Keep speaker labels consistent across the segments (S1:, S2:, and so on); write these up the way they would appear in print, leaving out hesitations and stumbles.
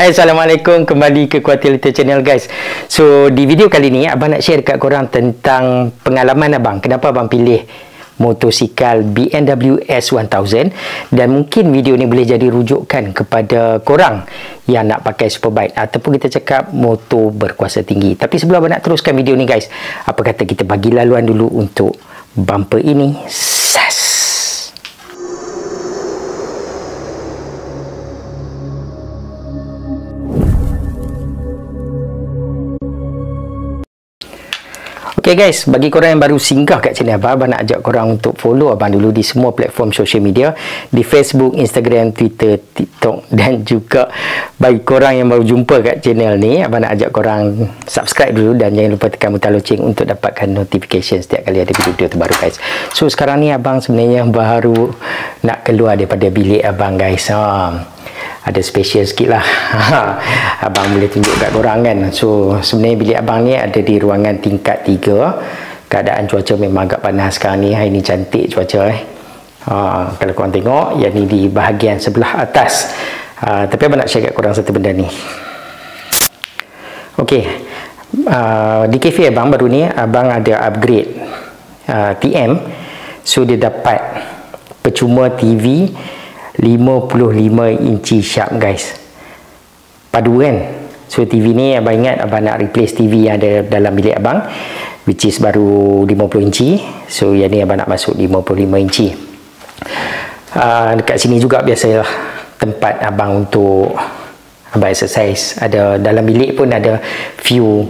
S1: Hai, Assalamualaikum, kembali ke Kuatir Little Channel guys. So di video kali ni abang nak share dekat korang tentang pengalaman abang, kenapa abang pilih motosikal BMW S1000, dan mungkin video ni boleh jadi rujukan kepada korang yang nak pakai superbike ataupun kita cakap motor berkuasa tinggi. Tapi sebelum abang nak teruskan video ni guys, apa kata kita bagi laluan dulu untuk bumper ini. Sas. Okay guys, bagi korang yang baru singgah kat channel abang nak ajak korang untuk follow abang dulu di semua platform social media, di Facebook, Instagram, Twitter, TikTok, dan juga bagi korang yang baru jumpa kat channel ni, abang nak ajak korang subscribe dulu dan jangan lupa tekan butang loceng untuk dapatkan notification setiap kali ada video terbaru guys. So sekarang ni abang sebenarnya baru nak keluar daripada bilik abang guys. Ada special sikit lah. Abang boleh tunjuk kat korang kan. So sebenarnya bilik abang ni ada di ruangan tingkat 3. Keadaan cuaca memang agak panas sekarang ni. Hari ni cantik cuaca kalau korang tengok, yang ni di bahagian sebelah atas. Tapi abang nak share kat korang satu benda ni. Ok, di kafe abang baru ni abang ada upgrade TM. So dia dapat percuma TV 55 inci sharp guys, padu kan. So TV ni abang ingat abang nak replace TV yang ada dalam bilik abang, which is baru 50 inci. So yang ni abang nak masuk 55 inci. Dekat sini juga biasalah tempat abang untuk abang exercise. Ada dalam bilik pun ada few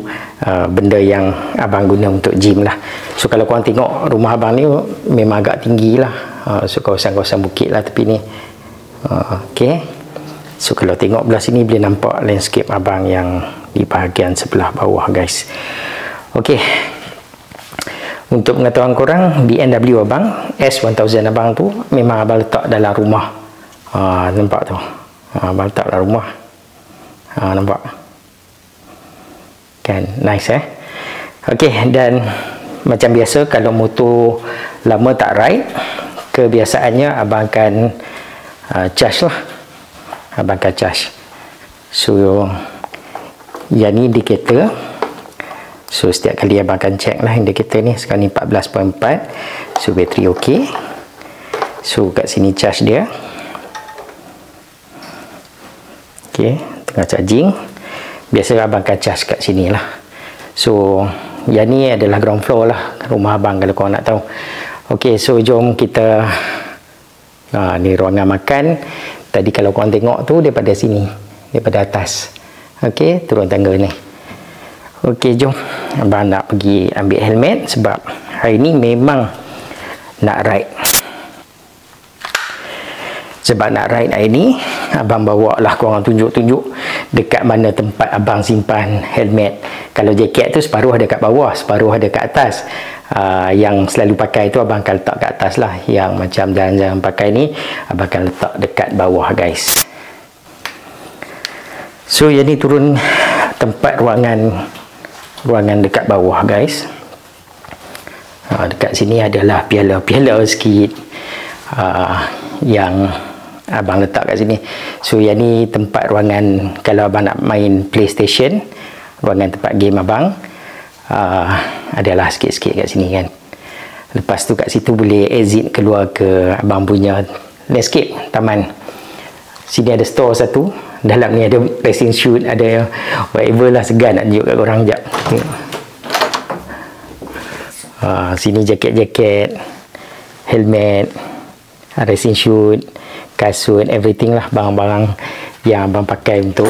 S1: benda yang abang guna untuk gym lah. So kalau korang tengok rumah abang ni memang agak tinggi lah. So kawasan-kawasan bukit lah tepi ni. Okay, so kalau tengok belah sini boleh nampak landscape abang yang di bahagian sebelah bawah guys. Okay, untuk pengetahuan korang, BMW abang S1000 abang tu memang abang letak dalam rumah. Nampak tu, abang letak dalam rumah. Nampak kan, nice Okay, dan macam biasa kalau motor lama tak ride, kebiasaannya abang akan charge lah. Abang akan charge. So yang ni indikator. So setiap kali abang akan check lah indikator ni. Sekarang ni 14.4. So bateri ok. So kat sini charge dia. Ok, tengah charging. Biasa abang akan charge kat sini lah. So yang ni adalah ground floor lah rumah abang kalau korang nak tahu. Ok, so jom kita ni ruangan makan. Tadi kalau korang tengok tu daripada sini, daripada atas. Ok, turun tangga ni. Ok, jom abang nak pergi ambil helmet sebab hari ni memang nak ride. Sebab nak ride hari ni, abang bawa lah korang tunjuk-tunjuk dekat mana tempat abang simpan helmet. Kalau jaket tu separuh ada kat bawah, separuh ada kat atas. Yang selalu pakai tu abang akan letak kat atas lah. Yang macam jarang-jarang pakai ni abang akan letak dekat bawah guys. So yang ni turun tempat ruangan dekat bawah guys. Dekat sini adalah piala-piala sikit yang abang letak kat sini. So yang ni tempat ruangan kalau abang nak main PlayStation, ruangan tempat game abang. Adalah sikit-sikit kat sini kan. Lepas tu kat situ boleh exit keluar ke abang punya landscape taman. Sini ada store satu. Dalam ni ada racing shoot, ada whatever lah. Segan nak tunjuk kat korang sekejap. Sini jaket-jaket, helmet, racing shoot, kasut, everything lah, barang-barang yang abang pakai untuk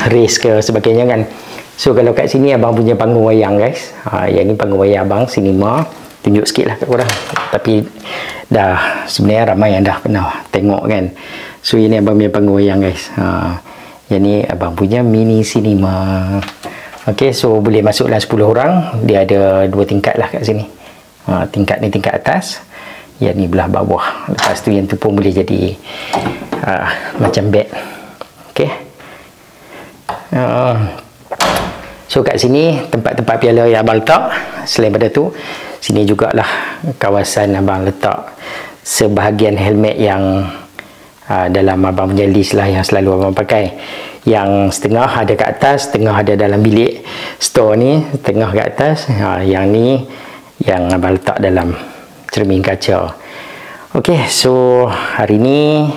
S1: race ke sebagainya kan. So kalau kat sini abang punya panggung wayang guys. Yang ni panggung wayang abang, cinema. Tunjuk sikit lah kat korang. Tapi dah sebenarnya ramai yang dah pernah tengok kan. So ini abang punya panggung wayang guys. Yang ni abang punya mini cinema. Ok, so boleh masuk dalam 10 orang. Dia ada 2 tingkat lah kat sini. Tingkat ni tingkat atas, yang ni belah bawah. Lepas tu yang tu pun boleh jadi macam bed. Ok, so kat sini tempat-tempat piala yang abang letak. Selain pada tu, sini jugalah kawasan abang letak sebahagian helmet yang dalam abang punya list lah yang selalu abang pakai. Yang setengah ada kat atas, setengah ada dalam bilik store ni, setengah kat atas. Yang ni yang abang letak dalam cermin kaca. Okey, so hari ni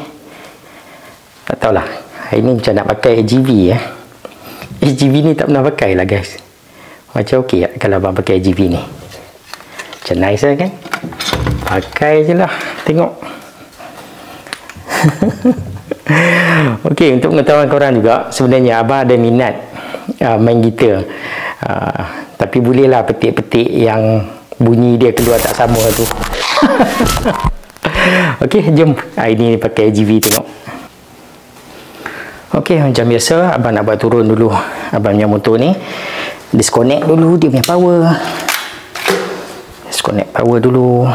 S1: tak tahulah, hari ni macam nak pakai AGV AGV ni tak pernah pakai lah guys. Macam okey tak kalau abang pakai AGV ni? Macam nice lah kan? Pakai je lah, tengok. Okey, untuk pengetahuan korang juga, sebenarnya abang ada minat main gitar, tapi bolehlah petik-petik yang bunyi dia keluar tak sama tu. Okey, jom hari ni pakai AGV tengok. Okey, macam biasa abang nak buat turun dulu abang punya motor ni. Disconnect dulu dia punya power. Disconnect power dulu.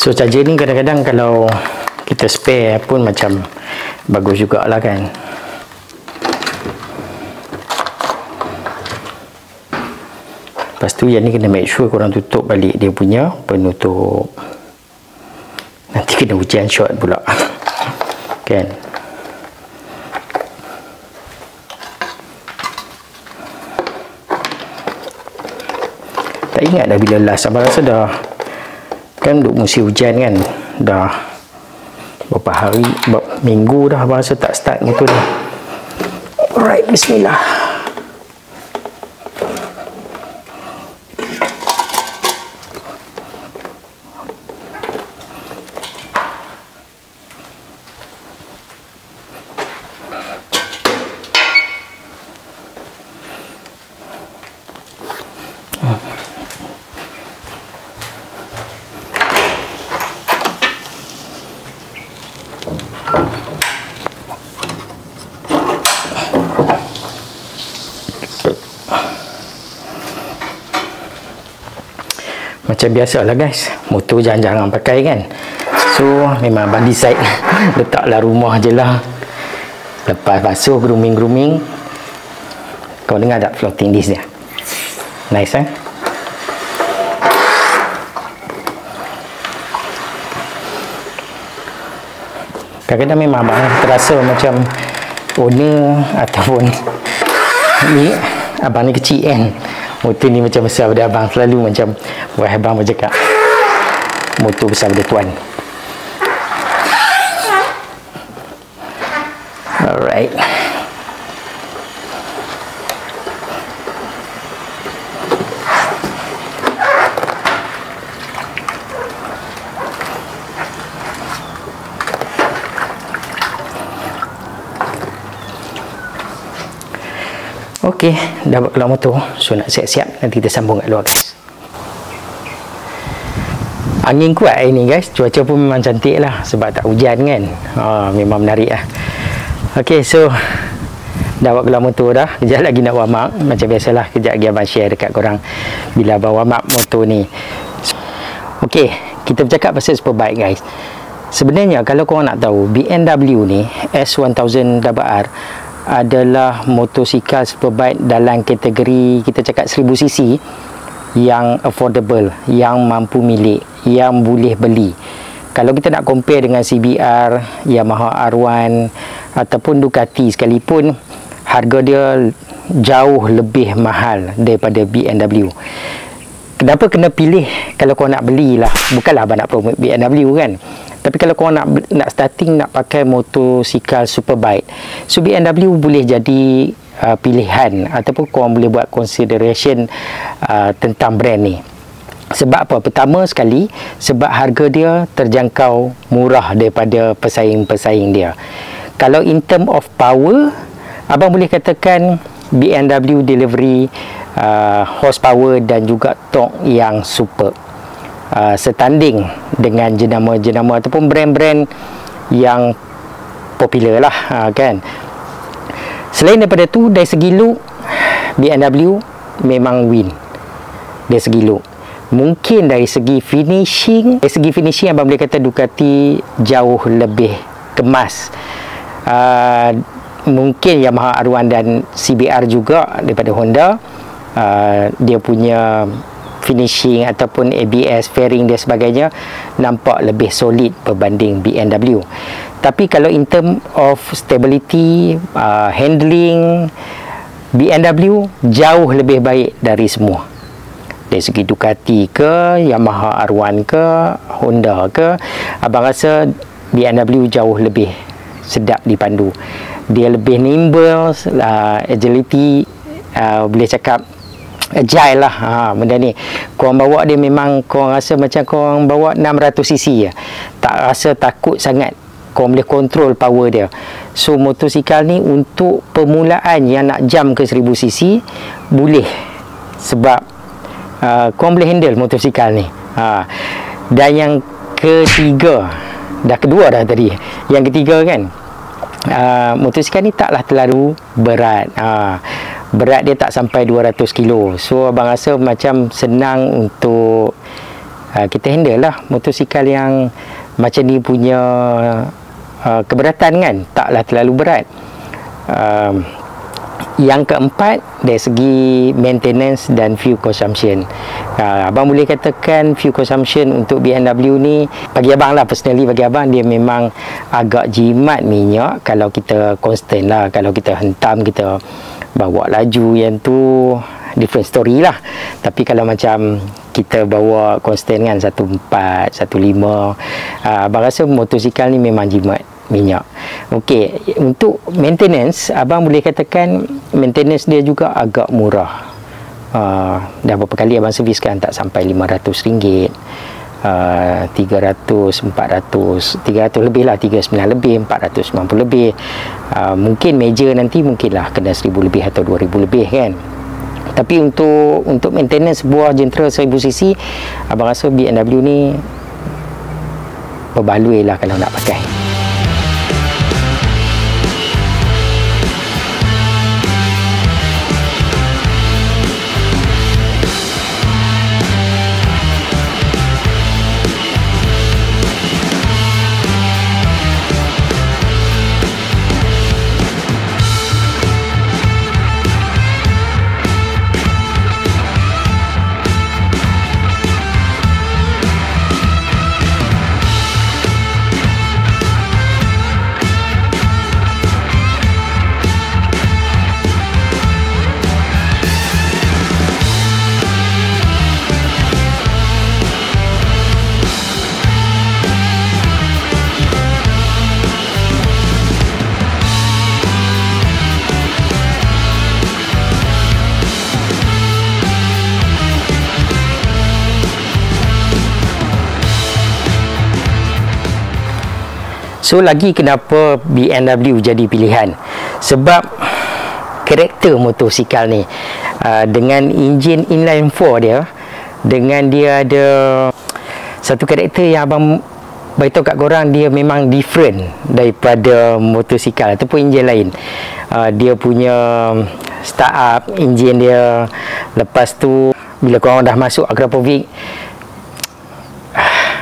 S1: So charger ni kadang-kadang kalau kita spare pun macam bagus jugalah kan. Lepas tu yang ni kena make sure korang tutup balik dia punya penutup. Nanti kena hujan shot pula. Kan? Tak ingat dah bila last. Abang rasa dah, kan duk musim hujan kan, dah berapa hari, berapa minggu dah abang rasa tak start motor ni. Alright, bismillah. Macam biasalah guys, motor jarang-jarang pakai kan. So memang abang decide letaklah rumah je lah. Lepas basuh, grooming, kau dengar tak floating disc dia? Nice Kadang-kadang memang abang terasa macam owner ataupun ni, abang ni kecil kan, motor ni macam besar pada abang. Selalu macam wah, abang bercakap motor besar pada tuan. Alright. Okey, dah buat keluar motor. So nak siap-siap, nanti kita sambung kat luar guys. Angin kuat hari ni guys. Cuaca pun memang cantik lah, sebab tak hujan kan. Memang menarik lah. Okey, so dah buat keluar motor dah. Kejap lagi nak warm up. Macam biasalah, kejap lagi abang share dekat korang bila abang warm up motor ni. Okey, kita bercakap pasal Superbike guys. Sebenarnya kalau korang nak tahu, BMW ni S1000RR adalah motosikal Superbike dalam kategori kita cakap 1000cc yang affordable, yang mampu milik, yang boleh beli. Kalau kita nak compare dengan CBR, Yamaha R1 ataupun Ducati sekalipun, harga dia jauh lebih mahal daripada BMW. Kenapa kena pilih kalau kau nak belilah? Bukanlah abang nak promote BMW kan, tapi kalau kau nak starting nak pakai motosikal Superbike, so BMW boleh jadi pilihan, ataupun kau boleh buat consideration tentang brand ni. Sebab apa? Pertama sekali, sebab harga dia terjangkau, murah daripada pesaing-pesaing dia. Kalau in term of power, abang boleh katakan BMW delivery horsepower dan juga torque yang super, setanding dengan jenama-jenama ataupun brand-brand yang popular lah, kan. Selain daripada tu, dari segi look, BMW memang win dari segi look. Mungkin dari segi finishing, abang boleh kata Ducati jauh lebih kemas. Mungkin Yamaha R1 dan CBR juga daripada Honda, dia punya finishing ataupun ABS, fairing dan sebagainya nampak lebih solid berbanding BMW. Tapi kalau in term of stability, handling, BMW jauh lebih baik dari semua. Dari segi Ducati ke, Yamaha R1 ke, Honda ke, abang rasa BMW jauh lebih sedap dipandu. Dia lebih nimble, agility, boleh cakap agile lah, benda ni. Korang bawa dia memang korang rasa macam korang bawa 600cc je. Tak rasa takut sangat. Korang boleh control power dia. So motosikal ni untuk permulaan yang nak jump ke 1000cc boleh, sebab korang boleh handle motosikal ni. Dan yang ketiga, dah kedua dah tadi, yang ketiga kan, motosikal ni taklah terlalu berat. Berat dia tak sampai 200 kilo. So abang rasa macam senang untuk kita handle lah motosikal yang macam ni punya keberatan kan, taklah terlalu berat. Yang keempat, dari segi maintenance dan fuel consumption, abang boleh katakan fuel consumption untuk BMW ni, bagi abang lah, personally bagi abang, dia memang agak jimat minyak kalau kita constant lah. Kalau kita hentam, kita bawa laju, yang tu different story lah. Tapi kalau macam kita bawa constant kan 14, 15, abang rasa motosikal ni memang jimat minyak. Okey, untuk maintenance, abang boleh katakan maintenance dia juga agak murah. Dah berapa kali abang servis kan, tak sampai RM500, 300, 400, 300 lebih lah, 39 lebih, 490 lebih. Mungkin major nanti mungkinlah kena 1000 lebih atau 2000 lebih kan. Tapi untuk maintenance sebuah Gentra 1000cc, abang rasa BMW ni berbaloi lah kalau nak pakai. So lagi kenapa BMW jadi pilihan, sebab karakter motosikal ni, dengan enjin inline 4 dia, dengan dia ada satu karakter yang abang beritahu kat korang, dia memang different daripada motosikal ataupun enjin lain. Dia punya start up enjin dia, lepas tu bila korang dah masuk Akrapovic,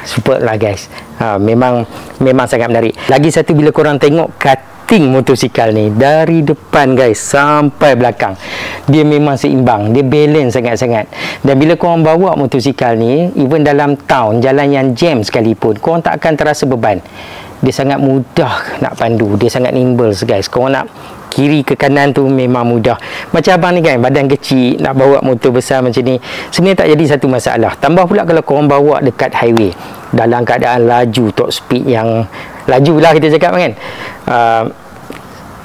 S1: super lah guys. Memang sangat menarik. Lagi satu, bila korang tengok cutting motosikal ni dari depan guys sampai belakang, dia memang seimbang, dia balance sangat-sangat. Dan bila korang bawa motosikal ni, even dalam town, jalan yang jam sekalipun, korang tak akan terasa beban. Dia sangat mudah nak pandu, dia sangat nimble guys. Korang nak kiri ke kanan tu memang mudah. Macam abang ni kan, badan kecil, nak bawa motor besar macam ni, sebenarnya tak jadi satu masalah. Tambah pula kalau korang bawa dekat highway, dalam keadaan laju, top speed yang laju lah kita cakap kan,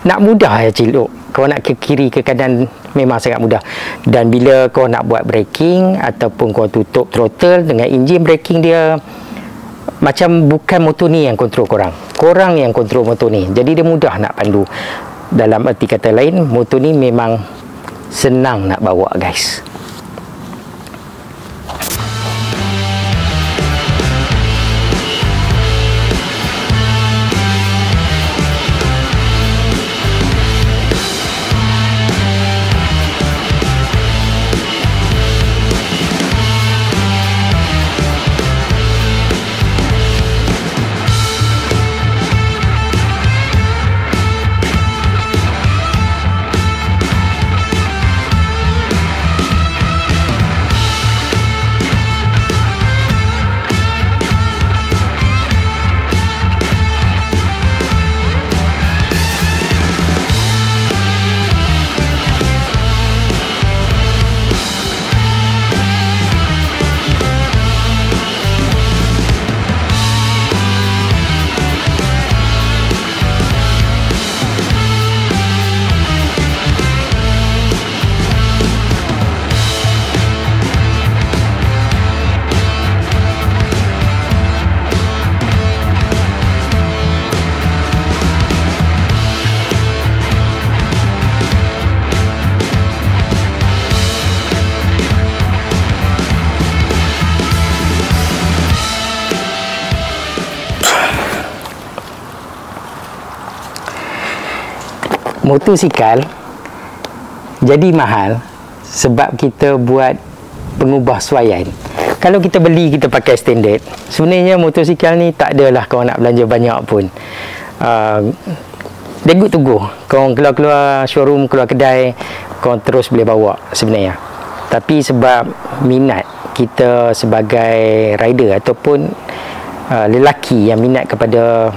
S1: nak mudah ya ciluk. Kau nak ke kiri ke kanan memang sangat mudah. Dan bila kau nak buat braking ataupun kau tutup throttle dengan enjin braking dia, macam bukan motor ni yang kontrol korang yang kontrol motor ni. Jadi dia mudah nak pandu. Dalam erti kata lain, motor ni memang senang nak bawa guys. motosikal jadi mahal sebab kita buat pengubah suaian. Kalau kita beli, kita pakai standard, sebenarnya motosikal ni tak adalah kau nak belanja banyak pun. Dia good to go. Kau keluar showroom, keluar kedai, kau terus boleh bawa sebenarnya. Tapi sebab minat kita sebagai rider ataupun lelaki yang minat kepada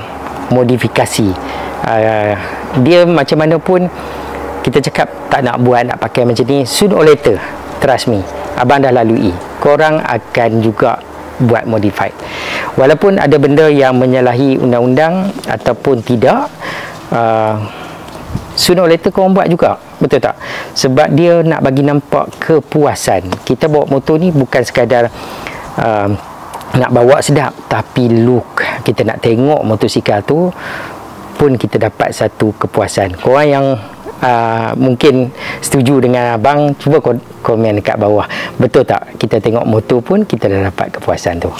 S1: modifikasi, dia macam mana pun kita cakap tak nak buat, nak pakai macam ni, sooner or later, trust me, abang dah lalui, korang akan juga buat modified. Walaupun ada benda yang menyalahi undang-undang ataupun tidak, sooner or later korang buat juga, betul tak? Sebab dia nak bagi nampak kepuasan. Kita bawa motor ni bukan sekadar nak bawa sedap, tapi look, kita nak tengok motosikal tu pun kita dapat satu kepuasan. Korang yang mungkin setuju dengan abang, cuba komen dekat bawah, betul tak kita tengok motor pun kita dah dapat kepuasan tu.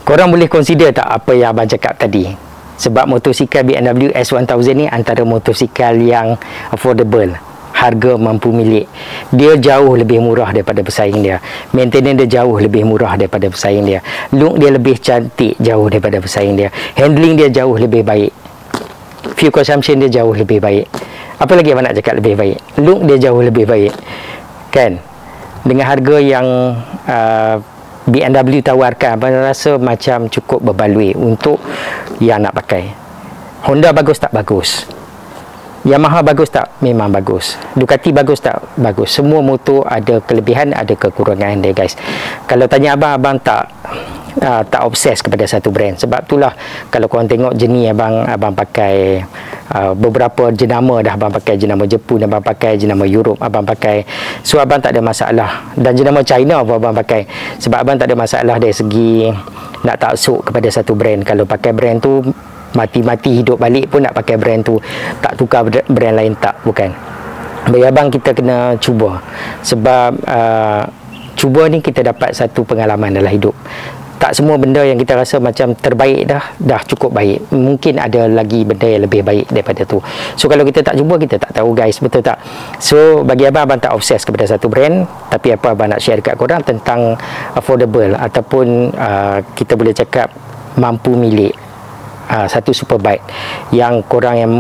S1: Korang boleh consider tak apa yang abang cakap tadi? Sebab motosikal BMW S1000 ni antara motosikal yang affordable, harga mampu milik. Dia jauh lebih murah daripada pesaing dia. Maintenance dia jauh lebih murah daripada pesaing dia. Look dia lebih cantik jauh daripada pesaing dia. Handling dia jauh lebih baik. Fuel consumption dia jauh lebih baik. Apa lagi abang nak cakap lebih baik? Look dia jauh lebih baik, kan? Dengan harga yang BMW tawarkan, abang rasa macam cukup berbaloi untuk yang nak pakai. Honda bagus tak? Bagus. Yamaha bagus tak? Memang bagus. Ducati bagus tak? Bagus. Semua motor ada kelebihan, ada kekurangan dia, guys. Kalau tanya abang, abang tak obses kepada satu brand. Sebab itulah kalau korang tengok jenis abang pakai beberapa jenama dah. Abang pakai jenama Jepun, abang pakai jenama Europe, abang pakai. So abang tak ada masalah. Dan jenama China pun abang pakai. Sebab abang tak ada masalah dari segi nak taksub kepada satu brand. Kalau pakai brand tu mati-mati hidup balik pun nak pakai brand tu, tak tukar brand lain, tak, bukan. Bagi abang kita kena cuba. Sebab cuba ni kita dapat satu pengalaman dalam hidup. Tak semua benda yang kita rasa macam terbaik dah cukup baik. Mungkin ada lagi benda yang lebih baik daripada tu. So kalau kita tak cuba, kita tak tahu, guys, betul tak? So bagi abang tak obses kepada satu brand. Tapi apa abang nak share dekat korang tentang affordable ataupun kita boleh cakap mampu milik satu superbike yang korang yang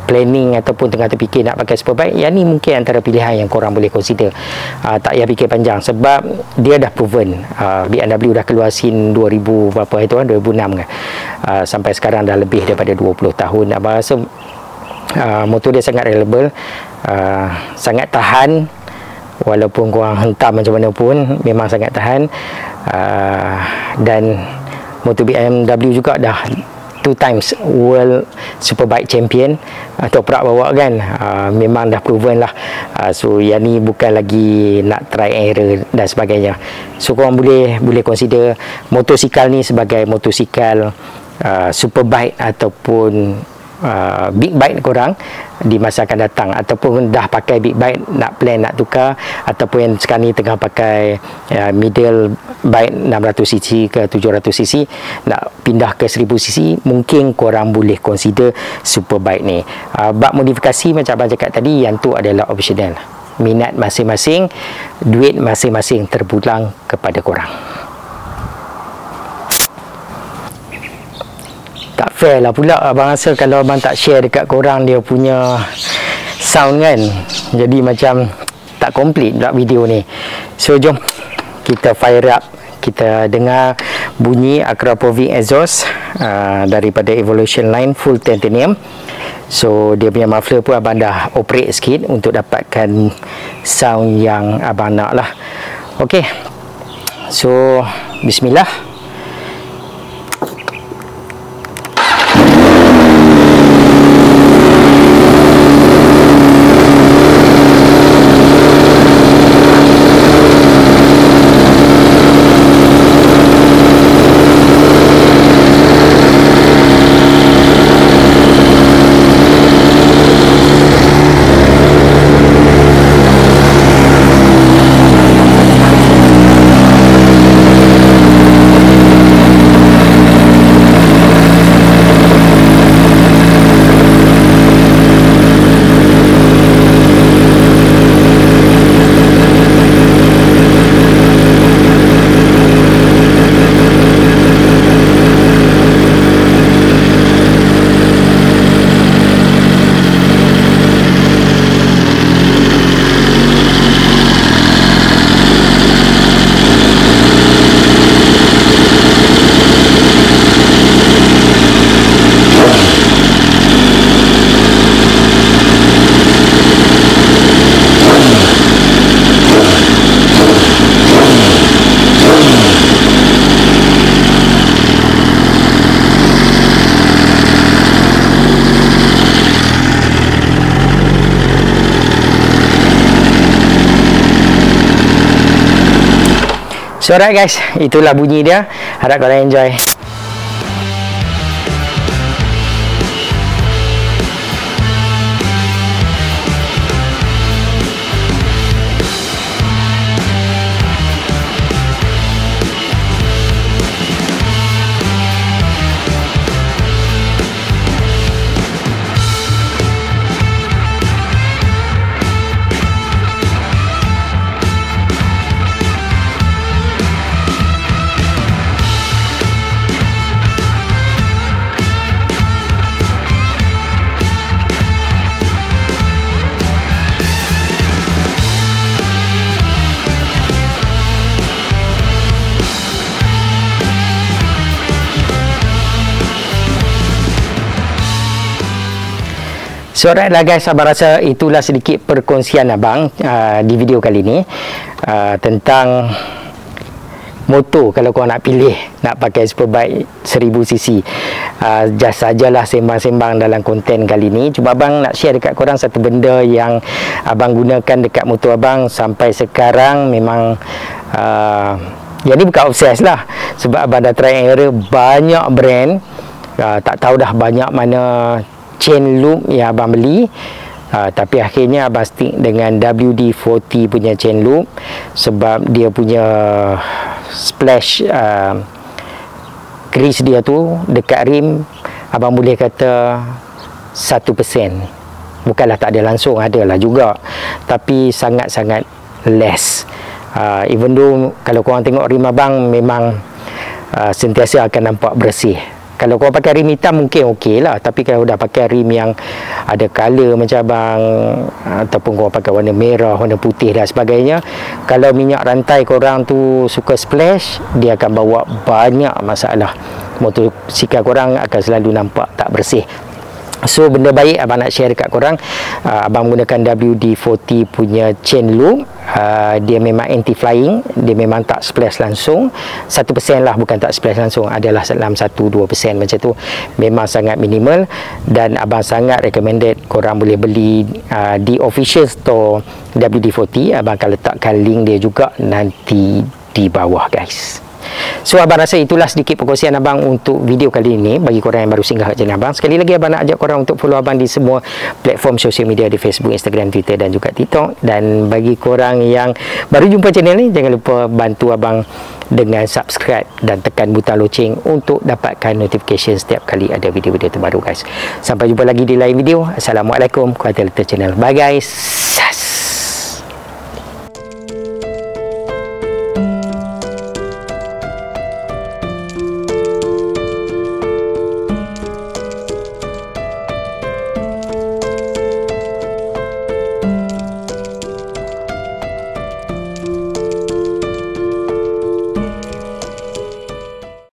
S1: planning ataupun tengah terfikir nak pakai superbike, yang ni mungkin antara pilihan yang korang boleh consider. Tak payah fikir panjang sebab dia dah proven. BMW dah keluar scene 2000 berapa itu kan, 2006 kan, sampai sekarang dah lebih daripada 20 tahun. Abang rasa motor dia sangat reliable, sangat tahan. Walaupun korang hentam macam mana pun, memang sangat tahan. Dan motor BMW juga dah 2 times World Superbike Champion atau prak bawa kan. Memang dah proven lah. So yang ni bukan lagi nak try error dan sebagainya. So korang boleh consider motosikal ni sebagai motosikal superbike ataupun big bike korang di masa akan datang, ataupun dah pakai big bike nak plan nak tukar, ataupun yang sekarang ni tengah pakai middle bike 600cc ke 700cc nak pindah ke 1000cc, mungkin korang boleh consider superbike ni. Bab modifikasi macam abang cakap tadi, yang tu adalah optional. Minat masing-masing, duit masing-masing terpulang kepada korang. Tak fair lah pula abang rasa kalau abang tak share dekat korang dia punya sound kan. Jadi macam tak complete pula video ni. So jom kita fire up, kita dengar bunyi Akrapovic exhaust daripada Evolution Line full titanium. So dia punya muffler pun abang dah operate sikit untuk dapatkan sound yang abang nak lah. Okay, so bismillah. So alright guys, itulah bunyi dia. Harap korang enjoy. So alright lah guys, abang rasa itulah sedikit perkongsian abang di video kali ni tentang motor kalau korang nak pilih nak pakai Superbike 1000cc. Just sajalah sembang-sembang dalam konten kali ni. Cuma abang nak share dekat korang satu benda yang abang gunakan dekat motor abang sampai sekarang. Memang yang ni bukan obses lah, sebab abang dah try and error banyak brand, tak tahu dah banyak mana chain loop yang abang beli, tapi akhirnya abang stick dengan WD-40 punya chain loop sebab dia punya splash grease dia tu dekat rim abang boleh kata 1%. Bukanlah tak ada, langsung ada lah juga, tapi sangat-sangat less. Even though kalau korang tengok rim abang memang sentiasa akan nampak bersih. Kalau kau pakai rim hitam mungkin okey lah, tapi kalau dah pakai rim yang ada color macam abang, ataupun kau pakai warna merah, warna putih dan sebagainya, kalau minyak rantai korang tu suka splash, dia akan bawa banyak masalah. Motosikal korang akan selalu nampak tak bersih. So benda baik abang nak share dekat korang, abang menggunakan WD-40 punya chain loop. Dia memang anti-flying, dia memang tak splash langsung. 1% lah, bukan tak splash langsung, adalah dalam 1-2% macam tu. Memang sangat minimal, dan abang sangat recommended korang boleh beli di official store WD-40. Abang akan letakkan link dia juga nanti di bawah guys. So abang rasa itulah sedikit perkongsian abang untuk video kali ini. Bagi korang yang baru singgah ke channel abang, sekali lagi abang nak ajak korang untuk follow abang di semua platform sosial media, di Facebook, Instagram, Twitter dan juga TikTok. Dan bagi korang yang baru jumpa channel ni, jangan lupa bantu abang dengan subscribe dan tekan butang loceng untuk dapatkan notification setiap kali ada video-video terbaru guys. Sampai jumpa lagi di lain video. Assalamualaikum warahmatullahi wabarakatuh. Bye guys.